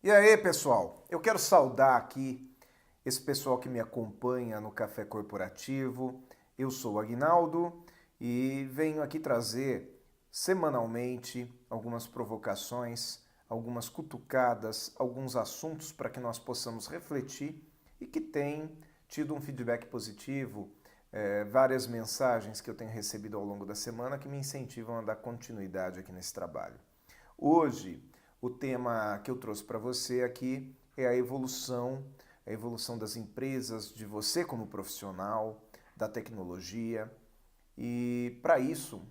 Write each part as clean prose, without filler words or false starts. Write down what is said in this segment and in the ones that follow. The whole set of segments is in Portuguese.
E aí, pessoal? Eu quero saudar aqui esse pessoal que me acompanha no Café Corporativo. Eu sou o Aguinaldo e venho aqui trazer semanalmente algumas provocações, algumas cutucadas, alguns assuntos para que nós possamos refletir e que tem tido um feedback positivo, várias mensagens que eu tenho recebido ao longo da semana que me incentivam a dar continuidade aqui nesse trabalho. Hoje, o tema que eu trouxe para você aqui é a evolução das empresas, de você como profissional, da tecnologia. E para isso,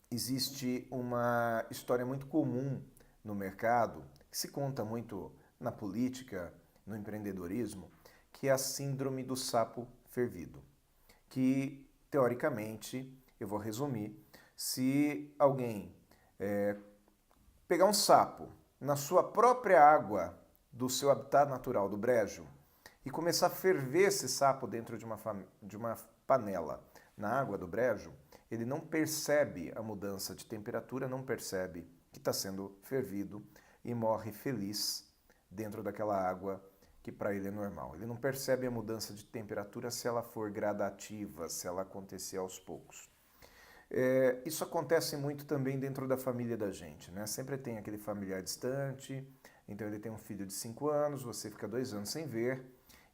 existe uma história muito comum no mercado, que se conta muito na política, no empreendedorismo, que é a síndrome do sapo fervido. Que, teoricamente, eu vou resumir, se alguém pegar um sapo na sua própria água do seu habitat natural, do brejo, e começar a ferver esse sapo dentro de uma panela na água do brejo, ele não percebe a mudança de temperatura, não percebe que está sendo fervido e morre feliz dentro daquela água que para ele é normal. Ele não percebe a mudança de temperatura se ela for gradativa, se ela acontecer aos poucos. Isso acontece muito também dentro da família da gente, né? Sempre tem aquele familiar distante, então ele tem um filho de 5 anos, você fica 2 anos sem ver,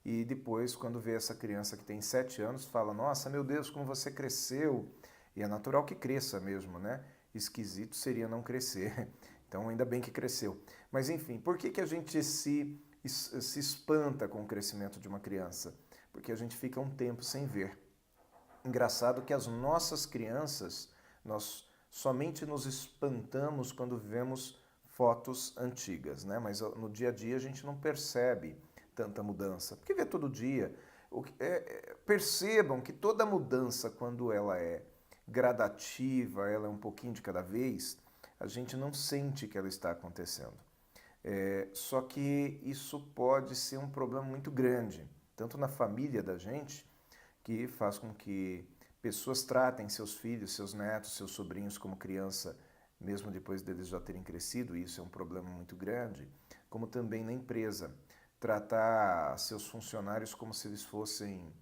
e depois, quando vê essa criança que tem 7 anos, fala: Nossa, meu Deus, como você cresceu! E é natural que cresça mesmo, né? Esquisito seria não crescer. Então, ainda bem que cresceu. Mas, enfim, por que a gente se espanta com o crescimento de uma criança? Porque a gente fica um tempo sem ver. Engraçado que as nossas crianças, nós somente nos espantamos quando vemos fotos antigas, né? Mas no dia a dia a gente não percebe tanta mudança, porque vê todo dia. Percebam que toda mudança, quando ela é gradativa, ela é um pouquinho de cada vez, a gente não sente que ela está acontecendo. Só que isso pode ser um problema muito grande, tanto na família da gente, que faz com que pessoas tratem seus filhos, seus netos, seus sobrinhos como criança, mesmo depois deles já terem crescido, e isso é um problema muito grande, como também na empresa, tratar seus funcionários como se eles fossem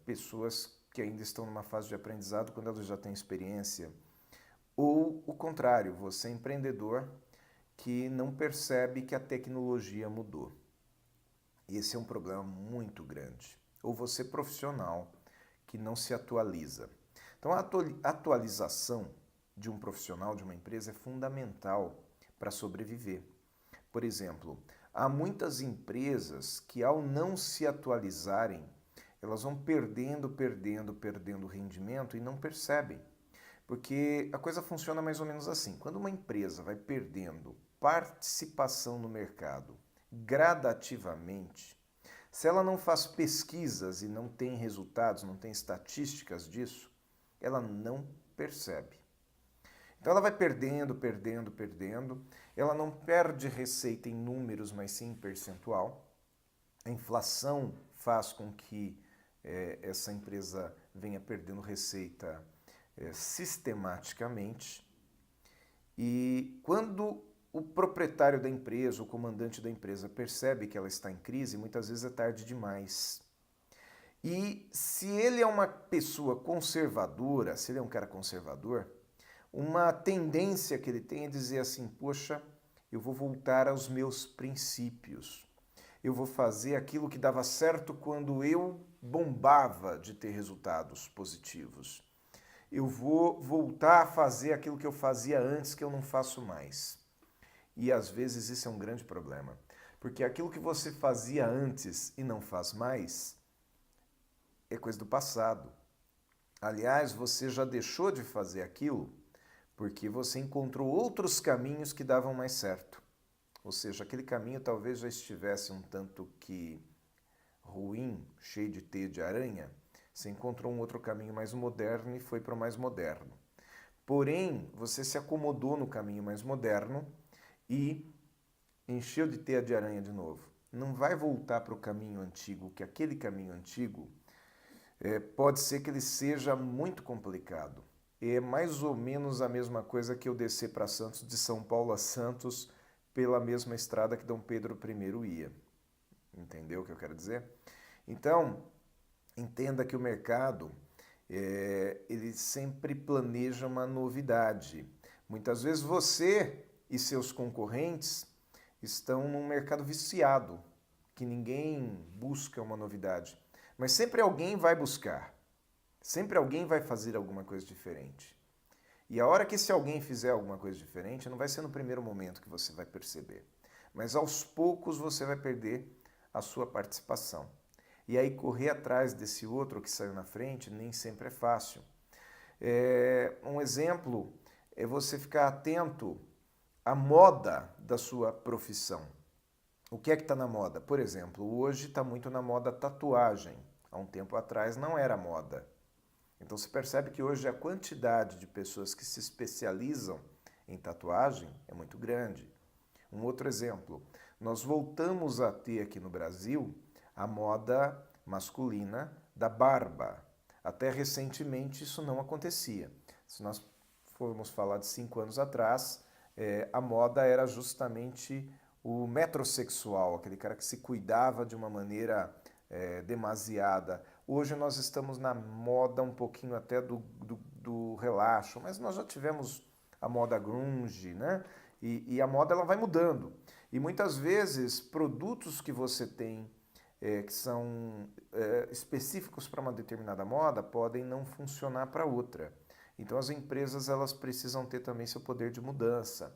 pessoas que ainda estão numa fase de aprendizado quando elas já têm experiência. Ou o contrário, você é empreendedor que não percebe que a tecnologia mudou. Esse é um problema muito grande. Ou você profissional que não se atualiza. Então a atualização de um profissional, de uma empresa, é fundamental para sobreviver. Por exemplo, há muitas empresas que, ao não se atualizarem, elas vão perdendo rendimento e não percebem. Porque a coisa funciona mais ou menos assim. Quando uma empresa vai perdendo participação no mercado gradativamente, se ela não faz pesquisas e não tem resultados, não tem estatísticas disso, ela não percebe. Então ela vai perdendo. Ela não perde receita em números, mas sim em percentual. A inflação faz com que essa empresa venha perdendo receita sistematicamente. E quando o proprietário da empresa, o comandante da empresa, percebe que ela está em crise, muitas vezes é tarde demais. E se ele é uma pessoa conservadora, se ele é um cara conservador, uma tendência que ele tem é dizer assim: poxa, eu vou voltar aos meus princípios. Eu vou fazer aquilo que dava certo quando eu bombava de ter resultados positivos. Eu vou voltar a fazer aquilo que eu fazia antes, que eu não faço mais. E às vezes isso é um grande problema, porque aquilo que você fazia antes e não faz mais é coisa do passado. Aliás, você já deixou de fazer aquilo porque você encontrou outros caminhos que davam mais certo. Ou seja, aquele caminho talvez já estivesse um tanto que ruim, cheio de teia de aranha. Você encontrou um outro caminho mais moderno e foi para o mais moderno. Porém, você se acomodou no caminho mais moderno e encheu de teia de aranha de novo. Não vai voltar para o caminho antigo, que aquele caminho antigo pode ser que ele seja muito complicado. É mais ou menos a mesma coisa que eu descer para Santos, de São Paulo a Santos, pela mesma estrada que Dom Pedro I ia. Entendeu o que eu quero dizer? Então, entenda que o mercado, ele sempre planeja uma novidade. Muitas vezes você e seus concorrentes estão num mercado viciado, que ninguém busca uma novidade. Mas sempre alguém vai buscar, sempre alguém vai fazer alguma coisa diferente. E a hora que esse alguém fizer alguma coisa diferente, não vai ser no primeiro momento que você vai perceber. Mas aos poucos você vai perder a sua participação. E aí correr atrás desse outro que saiu na frente nem sempre é fácil. Um exemplo é você ficar atento à moda da sua profissão. O que é que está na moda? Por exemplo, hoje está muito na moda tatuagem. Há um tempo atrás não era moda. Então você percebe que hoje a quantidade de pessoas que se especializam em tatuagem é muito grande. Um outro exemplo, nós voltamos a ter aqui no Brasil a moda masculina da barba. Até recentemente isso não acontecia. Se nós formos falar de 5 anos atrás, a moda era justamente o metrosexual, aquele cara que se cuidava de uma maneira demasiada. Hoje nós estamos na moda um pouquinho até do relaxo, mas nós já tivemos a moda grunge, né? E a moda ela vai mudando. E muitas vezes produtos que você tem que são específicos para uma determinada moda podem não funcionar para outra. Então as empresas elas precisam ter também seu poder de mudança.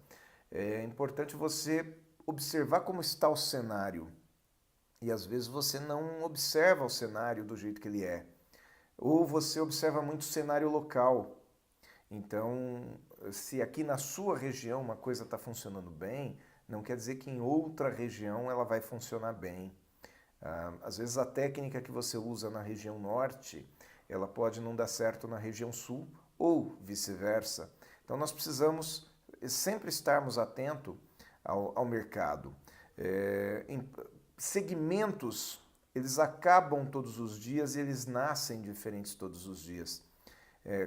É importante você observar como está o cenário. E às vezes você não observa o cenário do jeito que ele é. Ou você observa muito o cenário local. Então, se aqui na sua região uma coisa está funcionando bem, não quer dizer que em outra região ela vai funcionar bem. Às vezes a técnica que você usa na região norte, ela pode não dar certo na região sul ou vice-versa. Então nós precisamos sempre estarmos atentos ao mercado. Segmentos, eles acabam todos os dias e eles nascem diferentes todos os dias.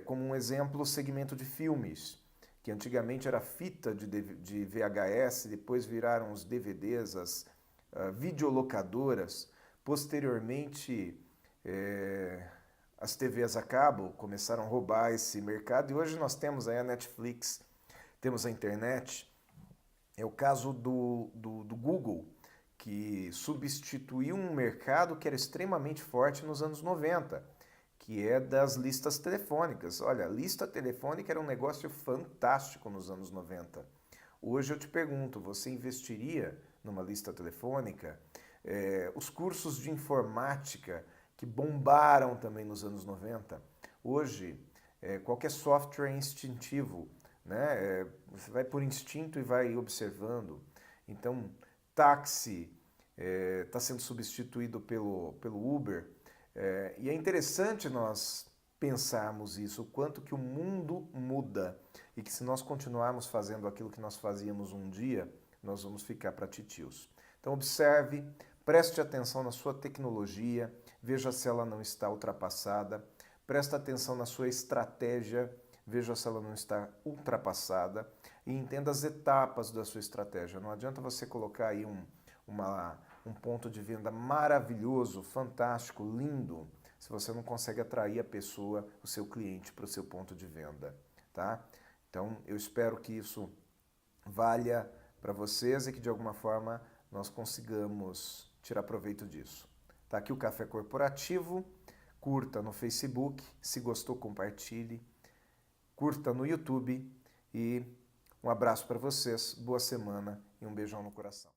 Como um exemplo, o segmento de filmes, que antigamente era fita de VHS, depois viraram os DVDs, as videolocadoras, posteriormente as TVs a cabo começaram a roubar esse mercado e hoje nós temos aí a Netflix, temos a internet. É o caso do Google, que substituiu um mercado que era extremamente forte nos anos 90, que é das listas telefônicas. Olha, a lista telefônica era um negócio fantástico nos anos 90. Hoje eu te pergunto, você investiria numa lista telefônica? Os cursos de informática que bombaram também nos anos 90, hoje qualquer software é instintivo, né? Você vai por instinto e vai observando. Então, táxi está sendo substituído pelo Uber. E é interessante nós pensarmos isso, o quanto que o mundo muda e que se nós continuarmos fazendo aquilo que nós fazíamos um dia, nós vamos ficar para titios. Então observe, preste atenção na sua tecnologia, veja se ela não está ultrapassada, preste atenção na sua estratégia, veja se ela não está ultrapassada e entenda as etapas da sua estratégia. Não adianta você colocar aí um ponto de venda maravilhoso, fantástico, lindo, se você não consegue atrair a pessoa, o seu cliente, para o seu ponto de venda, tá? Então, eu espero que isso valha para vocês e que de alguma forma nós consigamos tirar proveito disso. Tá aqui o Café Corporativo, curta no Facebook, se gostou, compartilhe, curta no YouTube e um abraço para vocês, boa semana e um beijão no coração.